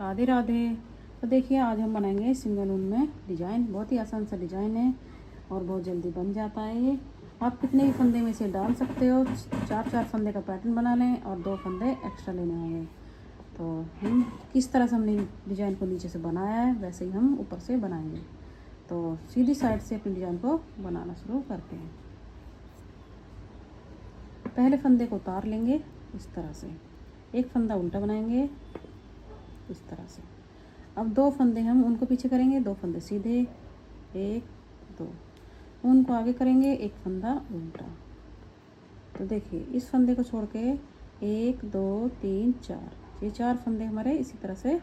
राधे राधे। तो देखिए आज हम बनाएंगे सिंगल ऊन में डिजाइन। बहुत ही आसान सा डिजाइन है और बहुत जल्दी बन जाता है ये। आप कितने भी फंदे में से डाल सकते हो। 4 फंदे का पैटर्न बना लें और 2 फंदे एक्स्ट्रा लेने होंगे। तो हम किस तरह से हमने डिजाइन को नीचे से बनाया है वैसे ही हम ऊपर से बनाएंगे। तो सीधी साइड से अपनी डिजाइन को बनाना शुरू करते हैं। पहले फंदे को उतार लेंगे इस तरह से, एक फंदा उल्टा बनाएंगे इस तरह से। अब 2 फंदे हम उनको पीछे करेंगे, 2 फंदे सीधे, 1 2, उनको आगे करेंगे, एक फंदा उल्टा। तो देखिए इस फंदे को छोड़ के 1 2 3 4, ये 4 फंदे हमारे इसी तरह से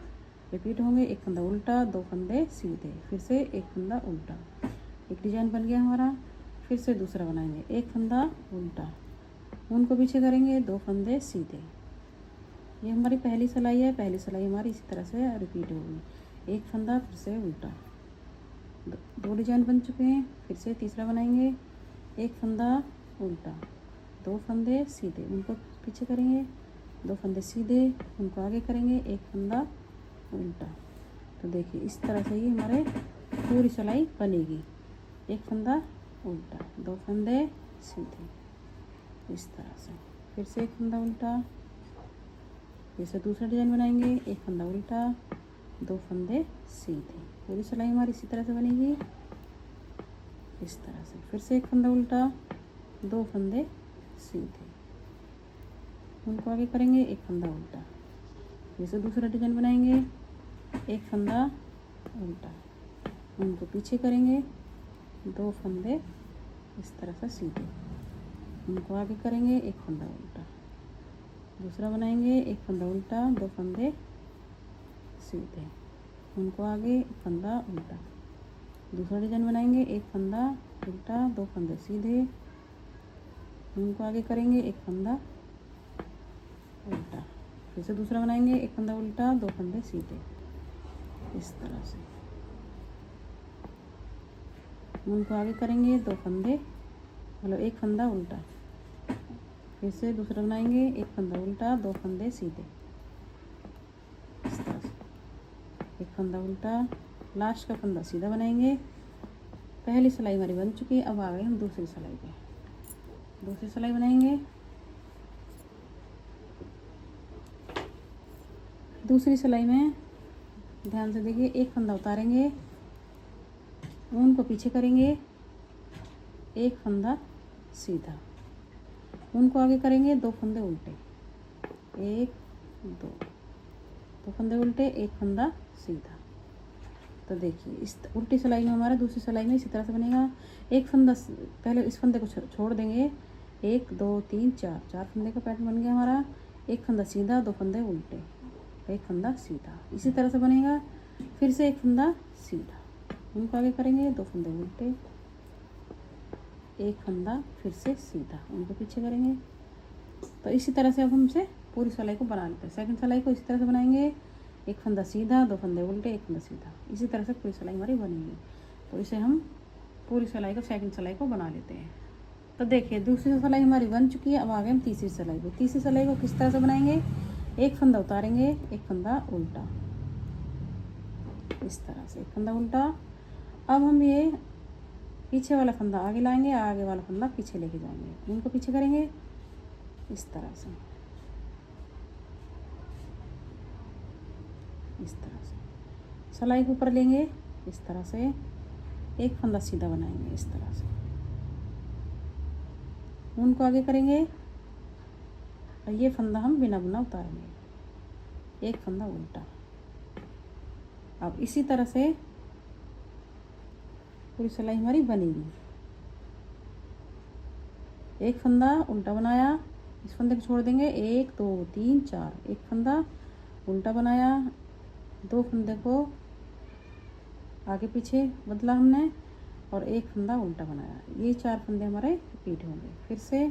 रिपीट होंगे। एक फंदा उल्टा, 2 फंदे सीधे, फिर से एक फंदा उल्टा। एक डिजाइन बन गया हमारा। फिर से दूसरा बनाएंगे, एक फंदा उल्टा, उनको पीछे करेंगे, 2 फंदे सीधे। ये हमारी पहली सिलाई है। पहली सिलाई हमारी इसी तरह से रिपीट होगी। एक फंदा फिर से उल्टा, 2 डिजाइन बन चुके हैं। फिर से तीसरा बनाएंगे, एक फंदा उल्टा, 2 फंदे सीधे, उनको पीछे करेंगे, 2 फंदे सीधे, उनको आगे करेंगे, एक फंदा उल्टा। तो देखिए इस तरह से ही हमारे पूरी सिलाई बनेगी। एक फंदा उल्टा, 2 फंदे सीधे, इस तरह से। फिर से एक फंदा उल्टा, फिर से दूसरा डिजाइन बनाएंगे, एक फंदा उल्टा, 2 फंदे सीधे। पूरी सिलाई हमारी इसी तरह से बनेगी, इस तरह से। फिर से एक फंदा उल्टा, 2 फंदे सीधे, उनको आगे करेंगे, एक फंदा उल्टा। फिर से दूसरा डिजाइन बनाएंगे, एक फंदा उल्टा, उनको पीछे करेंगे, 2 फंदे इस तरह से सीधे, उनको आगे करेंगे, एक फंदा उल्टा। दूसरा बनाएंगे, एक फंदा उल्टा, 2 फंदे सीधे, उनको आगे, एक फंदा उल्टा। दूसरा डिजाइन बनाएंगे, एक फंदा उल्टा, 2 फंदे सीधे, उनको आगे करेंगे, एक फंदा उल्टा। फिर से दूसरा बनाएंगे, एक फंदा उल्टा, 2 फंदे सीधे, इस तरह से। उनको आगे करेंगे, 2 फंदे, मतलब एक फंदा उल्टा। फिर से दूसरा बनाएंगे, एक फंदा उल्टा, 2 फंदे सीधे, इस तरह से। एक फंदा उल्टा, लास्ट का फंदा सीधा बनाएंगे। पहली सिलाई हमारी बन चुकी है। अब आ गए हम दूसरी सिलाई पे। दूसरी सिलाई बनाएंगे। दूसरी सिलाई में ध्यान से देखिए, एक फंदा उतारेंगे, ऊन को पीछे करेंगे, एक फंदा सीधा, उनको आगे करेंगे, 2 फंदे उल्टे, 1 2, 2 फंदे उल्टे, एक फंदा सीधा। तो देखिए इस उल्टी सिलाई में हमारा दूसरी सिलाई में इसी तरह से बनेगा। एक फंदा पहले इस फंदे को छोड़ देंगे, 1 2 3 4, 4 फंदे का पैटर्न बन गया हमारा। एक फंदा सीधा, 2 फंदे उल्टे, एक फंदा सीधा, इसी तरह से बनेगा। फिर से एक फंदा सीधा, उनको आगे करेंगे, 2 फंदे उल्टे, एक फंदा फिर से सीधा, उनको पीछे करेंगे। तो इसी तरह से अब हमसे पूरी सिलाई को बना लेते हैं। सेकंड सिलाई को इसी तरह से बनाएंगे, एक फंदा सीधा, 2 फंदे उल्टे, एक फंदा सीधा, इसी तरह से पूरी सिलाई हमारी बनेगी। तो इसे हम पूरी सिलाई को सेकंड सिलाई को बना लेते हैं। तो देखिए दूसरी सिलाई हमारी बन चुकी है। अब आ गए हम तीसरी सिलाई पे। तीसरी सिलाई को किस तरह से बनाएंगे, एक फंदा उतारेंगे, एक फंदा उल्टा, इस तरह से, एक फंदा उल्टा। अब हम ये पीछे वाला फंदा आगे लाएंगे, आगे वाला फंदा पीछे लेके जाएंगे, उनको पीछे करेंगे, इस तरह से, इस तरह से। सिलाई के ऊपर लेंगे, इस तरह से, एक फंदा सीधा बनाएंगे, इस तरह से, उनको आगे करेंगे और ये फंदा हम बिना बुना उतारेंगे, एक फंदा उल्टा। अब इसी तरह से पूरी सिलाई हमारी बनेगी। एक फंदा उल्टा बनाया, इस फंदे को छोड़ देंगे, 1 2 3 4, एक फंदा उल्टा बनाया, 2 फंदे को आगे पीछे बदला हमने और एक फंदा उल्टा बनाया। ये 4 फंदे हमारे रिपीट होंगे। फिर से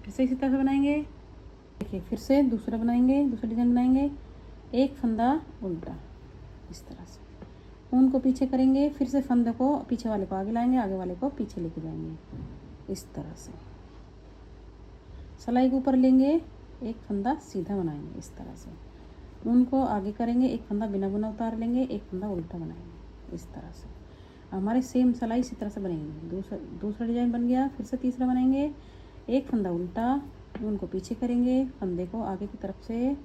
इसी तरह से बनाएंगे। देखिए फिर से दूसरा बनाएंगे, दूसरा डिजाइन बनाएंगे, एक फंदा उल्टा, इस तरह से, उनको पीछे करेंगे। फिर से फंदे को पीछे वाले को आगे लाएंगे, आगे वाले को पीछे लेके जाएंगे, इस तरह से। सिलाई के ऊपर लेंगे, एक फंदा सीधा बनाएंगे, इस तरह से। उनको आगे करेंगे, एक फंदा बिना बुना उतार लेंगे, एक फंदा उल्टा बनाएंगे इस तरह से। हमारे सेम सिलाई इसी तरह से बनेगी। दूसरा डिजाइन बन गया। फिर से तीसरा बनाएंगे, एक फंदा उल्टा, उनको पीछे करेंगे, फंदे को आगे की तरफ से,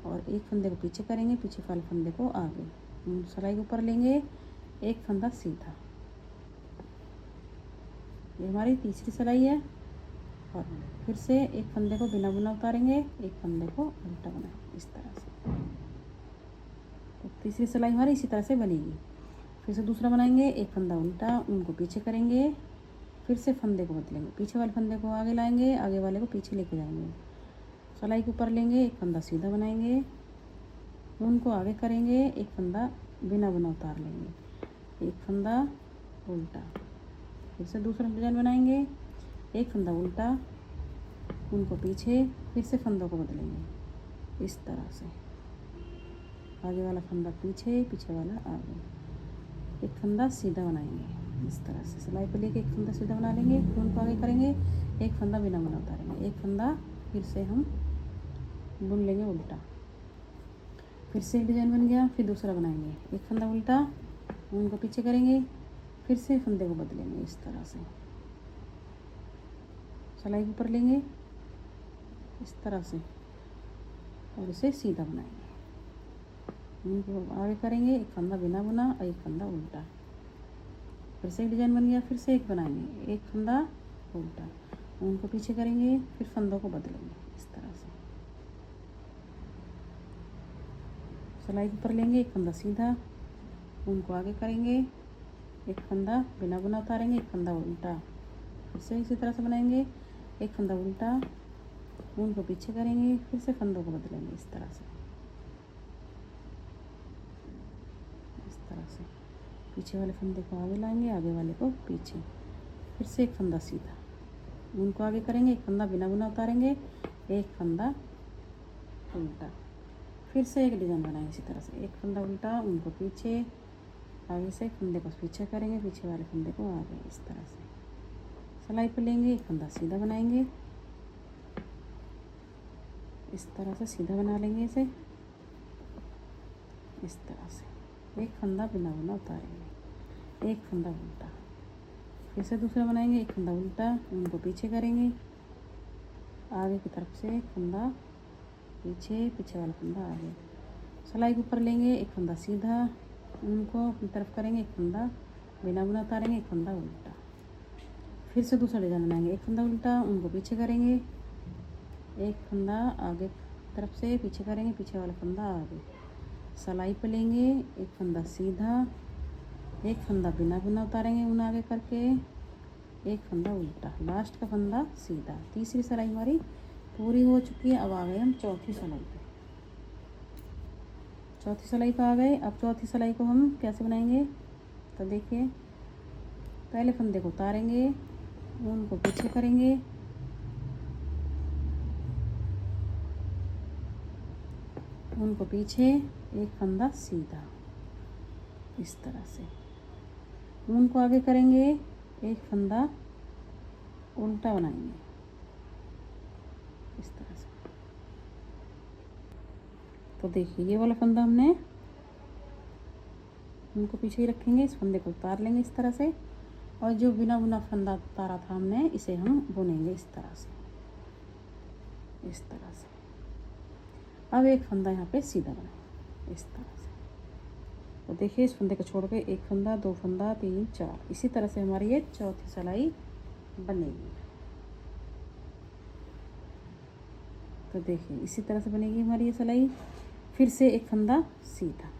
और एक फंदे को पीछे करेंगे, पीछे वाले फंदे को आगे, सिलाई के ऊपर लेंगे, एक फंदा सीधा। ये हमारी तीसरी सिलाई है। और फिर से एक फंदे को बिना बुना उतारेंगे, एक फंदे को उल्टा बनाएंगे इस तरह से। तो तीसरी सिलाई हमारी इसी तरह से बनेगी। फिर से दूसरा बनाएंगे, एक फंदा उल्टा, उनको पीछे करेंगे, फिर से फंदे को बदलेंगे, पीछे वाले फंदे को आगे लाएंगे, आगे वाले को पीछे लेके जाएंगे, सिलाई के ऊपर लेंगे, एक फंदा सीधा बनाएंगे, उनको आगे करेंगे, एक फंदा बिना बुना उतार लेंगे, एक फंदा उल्टा। फिर से दूसरा डिजाइन बनाएंगे, एक फंदा उल्टा, उनको पीछे, फिर से फंदों को बदलेंगे इस तरह से। आगे वाला फंदा पीछे, पीछे वाला आगे, एक फंदा सीधा बनाएंगे इस तरह से। सिलाई पे लेके एक फंदा सीधा बना लेंगे, फिर उनको आगे करेंगे, एक फंदा बिना बुना उतारेंगे, एक फंदा फिर से हम बुन लेंगे उल्टा। फिर से एक डिजाइन बन गया। फिर दूसरा बनाएंगे, एक फंदा उल्टा, उनको पीछे करेंगे, फिर से फंदे को बदलेंगे इस तरह से। सिलाई के ऊपर लेंगे इस तरह से और इसे सीधा बनाएंगे, उनको आगे करेंगे, एक फंदा बिना बुना और एक फंदा उल्टा। फिर से एक डिजाइन बन गया। फिर से एक बनाएंगे, एक फंदा उल्टा, उनको पीछे करेंगे, फिर फंदों को बदलेंगे इस तरह से। सिलाई के ऊपर लेंगे, एक फंदा सीधा, उनको आगे करेंगे, एक फंदा बिना बुना उतारेंगे, एक फंदा उल्टा। फिर से इसी तरह से बनाएंगे, एक फंदा उल्टा, उनको पीछे करेंगे, फिर से फंदों को बदलेंगे इस तरह से। इस तरह से पीछे वाले फंदे को आगे लाएंगे, आगे वाले को पीछे, फिर से एक फंदा सीधा, उनको आगे करेंगे, एक फंदा बिना बुना उतारेंगे, एक फंदा उल्टा। फिर से एक डिज़ाइन बनाएंगे इसी तरह से, एक फंदा उल्टा, उनको पीछे, आगे से फंदे को पीछे करेंगे, पीछे वाले फंदे को आगे इस तरह से। सिलाई पे लेंगे, एक फंदा सीधा बनाएंगे इस तरह से, सीधा बना लेंगे इसे इस तरह से। एक फंदा बिना बुना उतारेंगे, एक फंदा उल्टा। फिर से दूसरा बनाएंगे, एक फंदा उल्टा, उनको पीछे करेंगे, आगे की तरफ से फंदा पीछे, पीछे वाला फंदा आगे। सिलाई के ऊपर लेंगे, एक फंदा सीधा, उनको अपनी तरफ करेंगे, एक फंदा बिना बुना उतारेंगे, एक फंदा उल्टा। फिर से दूसरा डिजाइन बनाएंगे, एक फंदा उल्टा, उनको पीछे करेंगे, एक फंदा आगे तरफ से पीछे करेंगे, पीछे वाला फंदा आगे। सिलाई पे लेंगे, एक फंदा सीधा, एक फंदा बिना बुना उतारेंगे, उन आगे करके, एक फंदा उल्टा, लास्ट का फंदा सीधा। तीसरी सिलाई हमारी पूरी हो चुकी है। अब आ गए हम चौथी सिलाई पे। चौथी सिलाई पे आ गए। अब चौथी सिलाई को हम कैसे बनाएंगे, तो देखिए, पहले फंदे को उतारेंगे, उनको पीछे करेंगे, उनको पीछे, एक फंदा सीधा इस तरह से, उनको आगे करेंगे, एक फंदा उल्टा बनाएंगे इस तरह से। तो देखिए, ये वाला फंदा हमने उनको पीछे ही रखेंगे, इस फंदे को उतार लेंगे इस तरह से, और जो बिना बुना फंदा उतारा था हमने, इसे हम बुनेंगे इस तरह से, इस तरह से। अब एक फंदा यहाँ पे सीधा बनाएंगे इस तरह से। तो देखिए, इस फंदे को छोड़ के एक फंदा, दो फंदा, तीन, चार, इसी तरह से हमारी ये चौथी सिलाई बनेगी। तो देखिए, इसी तरह से बनेगी हमारी ये सिलाई। फिर से एक फंदा सीधा,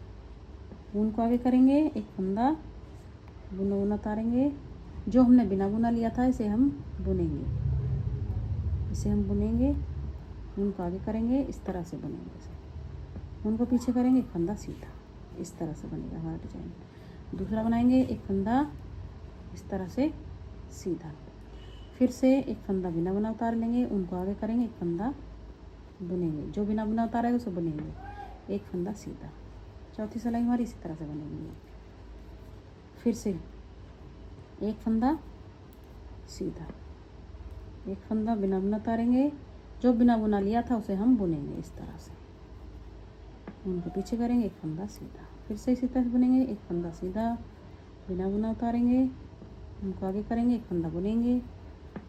उनको आगे करेंगे, एक फंदा बुना बुना उतारेंगे, जो हमने बिना बुना लिया था इसे हम बुनेंगे, इसे हम बुनेंगे, उनको आगे करेंगे, इस तरह से बुनेंगे इसे, उनको पीछे करेंगे, एक फंदा सीधा, इस तरह से बनेगा हमारा डिजाइन। दूसरा बनाएंगे, एक फंदा इस तरह से सीधा, फिर से एक फंदा बिना बुना उतार लेंगे, उनको आगे करेंगे, एक फंदा बुनेंगे, जो बिना बुना उतारा है उसे बुनेंगे, एक फंदा सीधा। चौथी सिलाई हमारी इसी तरह से बनेगी। फिर से एक फंदा सीधा, एक फंदा बिना बुना उतारेंगे, जो बिना बुना लिया था उसे हम बुनेंगे इस तरह से। उनको पीछे करेंगे, एक फंदा सीधा। फिर से इसी तरह से बुनेंगे, एक फंदा सीधा, बिना बुना उतारेंगे, उनको आगे करेंगे, एक फंदा बुनेंगे,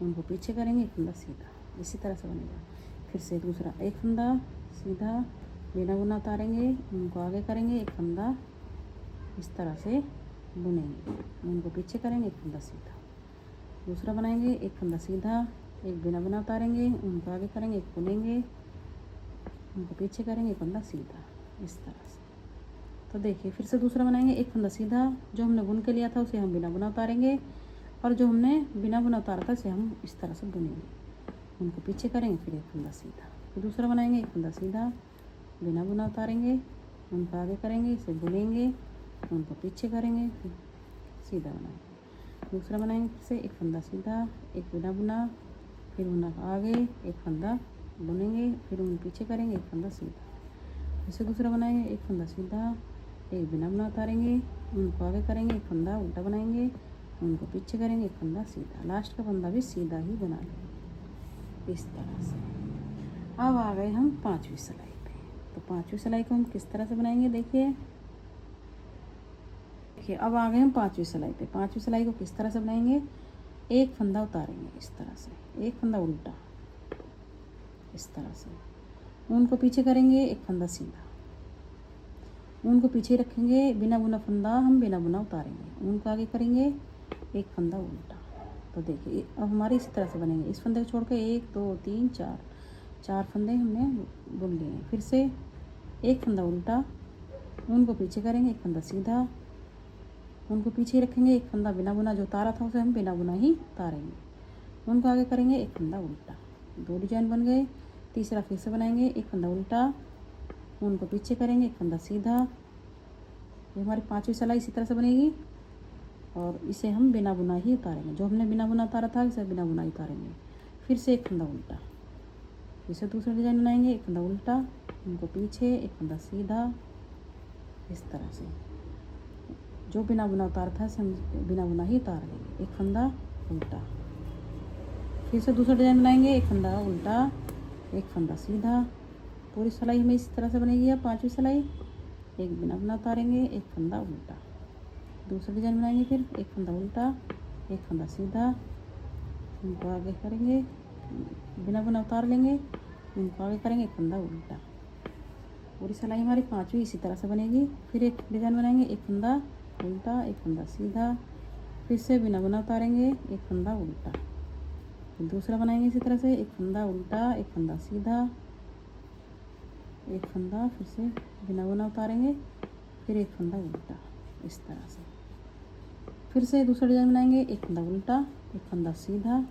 उनको पीछे करेंगे, एक फंदा सीधा। इसी तरह से बनेगा। फिर से दूसरा, एक फंदा सीधा, बिना बुना उतारेंगे, उनको आगे करेंगे, एक फंदा इस तरह से बुनेंगे, उनको पीछे करेंगे, एक फंदा सीधा। दूसरा बनाएंगे, एक फंदा सीधा, एक बिना बुना उतारेंगे, उनको आगे करेंगे, एक बुनेंगे, उनको पीछे करेंगे, एक फंदा सीधा, इस तरह से। तो देखिए फिर से दूसरा बनाएंगे, एक फंदा सीधा, जो हमने बुन के लिया था उसे हम बिना बुना उतारेंगे, और जो हमने बिना बुना उतारा था उसे हम इस तरह से बुनेंगे, उनको पीछे करेंगे, फिर एक फंदा सीधा। फिर दूसरा बनाएंगे, एक फंदा सीधा, बिना बुना उतारेंगे, उनको आगे करेंगे, इसे बुनेंगे, उनको पीछे करेंगे, फिर सीधा बनाएंगे। दूसरा बनाएंगे, फिर से एक फंदा सीधा, एक बिना बुना, फिर उनका आगे, एक फंदा बुनेंगे, फिर उन पीछे करेंगे, एक फंदा सीधा। फिर से दूसरा बनाएंगे, एक फंदा सीधा, एक बिना बुना उतारेंगे, उनको आगे करेंगे, एक फंदा उल्टा बनाएंगे, उनको पीछे करेंगे, एक फंदा सीधा। लास्ट का फंदा भी सीधा ही बना लेंगे, इस तरह से। अब आ गए हम 5वीं सिलाई पे। तो 5वीं सिलाई को हम किस तरह से बनाएंगे, देखिए अब आ गए हम 5वीं सिलाई पे। 5वीं सिलाई को किस तरह से बनाएंगे, एक फंदा उतारेंगे इस तरह से, एक फंदा उल्टा इस तरह से, उनको पीछे करेंगे, एक फंदा सीधा, उनको पीछे रखेंगे, बिना बुना फंदा हम बिना बुना उतारेंगे, उनको आगे करेंगे, एक फंदा उल्टा। तो देखिए अब हमारे इसी तरह से बनेंगे। इस फंदे को छोड़ के 1 2 3 4 फंदे हमने बुन लिए हैं। फिर से एक फंदा उल्टा, उनको पीछे करेंगे, एक फंदा सीधा, उनको पीछे ही रखेंगे, एक फंदा बिना बुना जो उतारा था उसे हम बिना बुना ही उतारेंगे, उनको आगे करेंगे, एक फंदा उल्टा। 2 डिजाइन बन गए। तीसरा फिर से बनाएंगे, एक फंदा उल्टा, उनको पीछे करेंगे, एक फंदा सीधा। ये हमारी 5वीं सिलाई इसी तरह से बनेगी, और इसे हम बिना बुना ही उतारेंगे, जो हमने बिना बुना उतारा था इसे बिना बुना ही उतारेंगे। फिर से एक फंदा उल्टा, इसे दूसरा डिजाइन बनाएंगे, एक फंदा उल्टा, उनको पीछे, एक फंदा सीधा, इस तरह से। जो बिना बुना उतारा था इसे हम बिना बुना ही उतार लेंगे, एक फंदा उल्टा। फिर से दूसरा डिजाइन बनाएंगे, एक फंदा उल्टा, एक फंदा सीधा। पूरी सिलाई हमें इसी तरह से बनेगी। अब 5वीं सिलाई, एक बिना बुना उतारेंगे, एक फंदा उल्टा। दूसरा डिजाइन बनाएंगे, फिर एक फंदा उल्टा, एक फंदा सीधा, उनको आगे करेंगे, बिना बुना उतार लेंगे, उनको आगे करेंगे, एक फंदा उल्टा। पूरी सिलाई हमारी 5वीं इसी तरह से बनेगी। फिर एक डिजाइन बनाएंगे, एक फंदा उल्टा, एक फंदा सीधा, फिर से बिना बुना उतारेंगे, एक फंदा उल्टा। फिर दूसरा बनाएंगे इसी तरह से, एक फंदा उल्टा, एक फंदा सीधा, एक फंदा, फिर से बिना बुना उतारेंगे, फिर एक फंदा उल्टा, इस तरह से। फिर से दूसरा डिजाइन बनाएंगे, एक फंदा उल्टा, एक फंदा सीधा,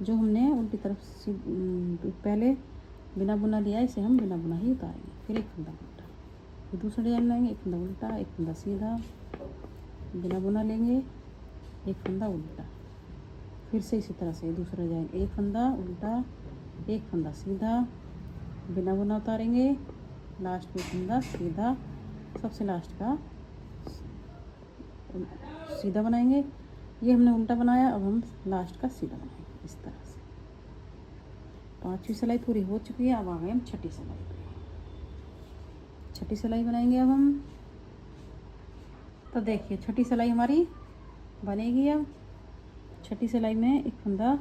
जो हमने उल्टी तरफ से पहले बिना बुना लिया इसे हम बिना बुना ही उतारेंगे, फिर एक फंदा उल्टा। फिर दूसरा डिजाइन बनाएंगे, एक फंदा उल्टा, एक फंदा सीधा, बिना बुना लेंगे, एक फंदा उल्टा। फिर से इसी तरह से दूसरा डिजाइन, एक फंदा उल्टा, एक फंदा सीधा, बिना बुना उतारेंगे, लास्ट में फंदा सीधा, सबसे लास्ट का सीधा बनाएंगे। ये हमने उल्टा बनाया, अब हम लास्ट का सीधा बनाएंगे, इस तरह से। 5वीं सिलाई पूरी हो चुकी है। अब आ गए हम 6ठी सिलाई पे। 6ठी सिलाई बनाएंगे अब हम। तो देखिए 6ठी सिलाई हमारी बनेगी। अब 6ठी सिलाई में एक फंदा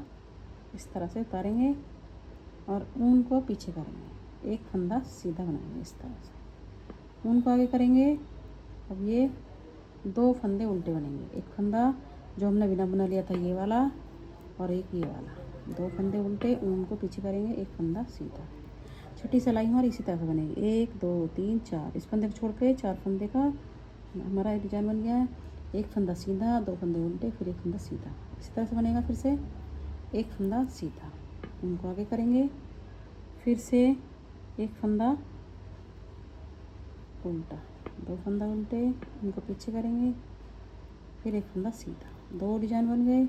इस तरह से उतारेंगे और ऊन को पीछे करेंगे, एक फंदा सीधा बनाएंगे इस तरह से, ऊन को आगे करेंगे। अब ये 2 फंदे उल्टे बनेंगे, एक फंदा जो हमने बिना बुना लिया था ये वाला, और एक ये वाला, 2 फंदे उल्टे, ऊन को पीछे करेंगे, एक फंदा सीधा। 6ठी सिलाई हमारी इसी तरह से बनेगी, 1 2 3 4, इस फंदे को छोड़ के 4 फंदे का हमारा डिजाइन बन गया है। एक फंदा सीधा, 2 फंदे उल्टे, फिर एक फंदा सीधा, इसी तरह से बनेगा। फिर से एक फंदा सीधा, उनको आगे करेंगे, फिर से एक फंदा उल्टा, 2 फंदा उल्टे, उनको पीछे करेंगे, फिर एक फंदा सीधा। 2 डिजाइन बन गए।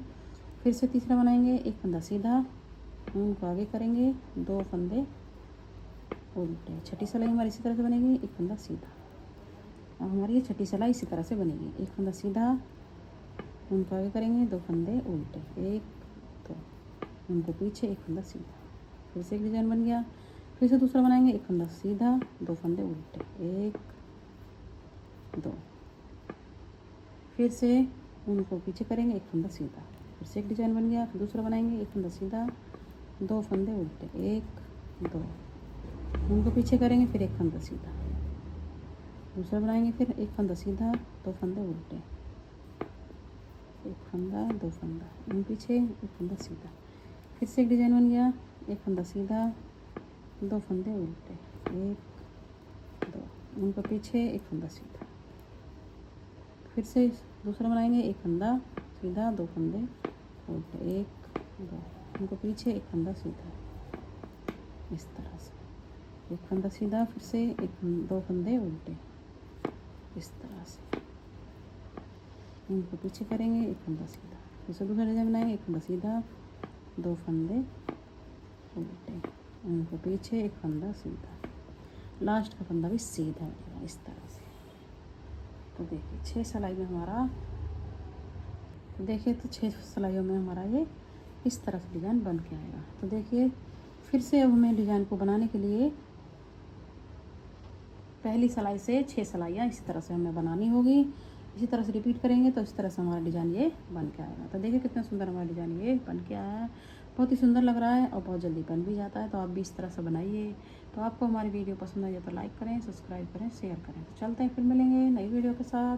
फिर से तीसरा बनाएंगे, एक फंदा सीधा, उनको आगे करेंगे, 2 फंदे उल्टे। 6ठी सिलाई हमारी इसी तरह से बनेगी, एक फंदा सीधा। अब हमारी ये 6ठी सिलाई इसी तरह से बनेगी, एक फंदा सीधा, उनको आगे करेंगे, 2 फंदे उल्टे, 1 2, उनको पीछे, एक फंदा सीधा। फिर से एक डिजाइन बन गया। फिर से दूसरा बनाएंगे, एक फंदा सीधा, दो फंदे उल्टे, एक दो। फिर से उनको पीछे करेंगे, एक फंदा सीधा, फिर से एक डिजाइन बन गया। फिर दूसरा बनाएंगे, एक फंदा सीधा, दो फंदे उल्टे, एक दो, उनको पीछे करेंगे, फिर एक फंदा सीधा, दूसरा बनाएंगे, फिर एक फंदा सीधा, दो फंदे उल्टे, एक फंदा, दो फंदा, उन पीछे एक फंदा सीधा, फिर से एक डिजाइन बन गया, एक फंदा सीधा, दो फंदे उल्टे, एक दो, उनको पीछे एक फंदा सीधा, फिर से दूसरा बनाएंगे, एक फंदा सीधा, दो फंदे उल्टे, एक दो, उनको पीछे एक फंदा सीधा, इस तरह से एक फंदा सीधा, फिर से एक दो फंदे उल्टे, इस तरह से इनको पीछे करेंगे, एक फंदा सीधा, फिर से दूसरा डिजाइन बनाएंगे, एक फंदा सीधा, दो फंदे उल्टे, उनको पीछे एक फंदा सीधा, लास्ट का फंदा भी सीधा लगेगा, इस तरह से। तो देखिए 6 सिलाई में हमारा, देखिए तो 6 सिलाइयों में हमारा ये इस तरह से डिज़ाइन बन के आएगा। तो देखिए फिर से अब हमें डिज़ाइन को बनाने के लिए पहली सिलाई से 6 सिलाइयाँ इसी तरह से हमें बनानी होगी। इसी तरह से रिपीट करेंगे तो इस तरह से हमारा डिज़ाइन ये बन के आएगा। तो देखिए कितना सुंदर हमारा डिज़ाइन ये बन के आया है, बहुत ही सुंदर लग रहा है और बहुत जल्दी बन भी जाता है। तो आप भी इस तरह से बनाइए। तो आपको हमारी वीडियो पसंद आई तो लाइक करें, सब्सक्राइब करें, शेयर करें। तो चलते हैं, फिर मिलेंगे नई वीडियो के साथ।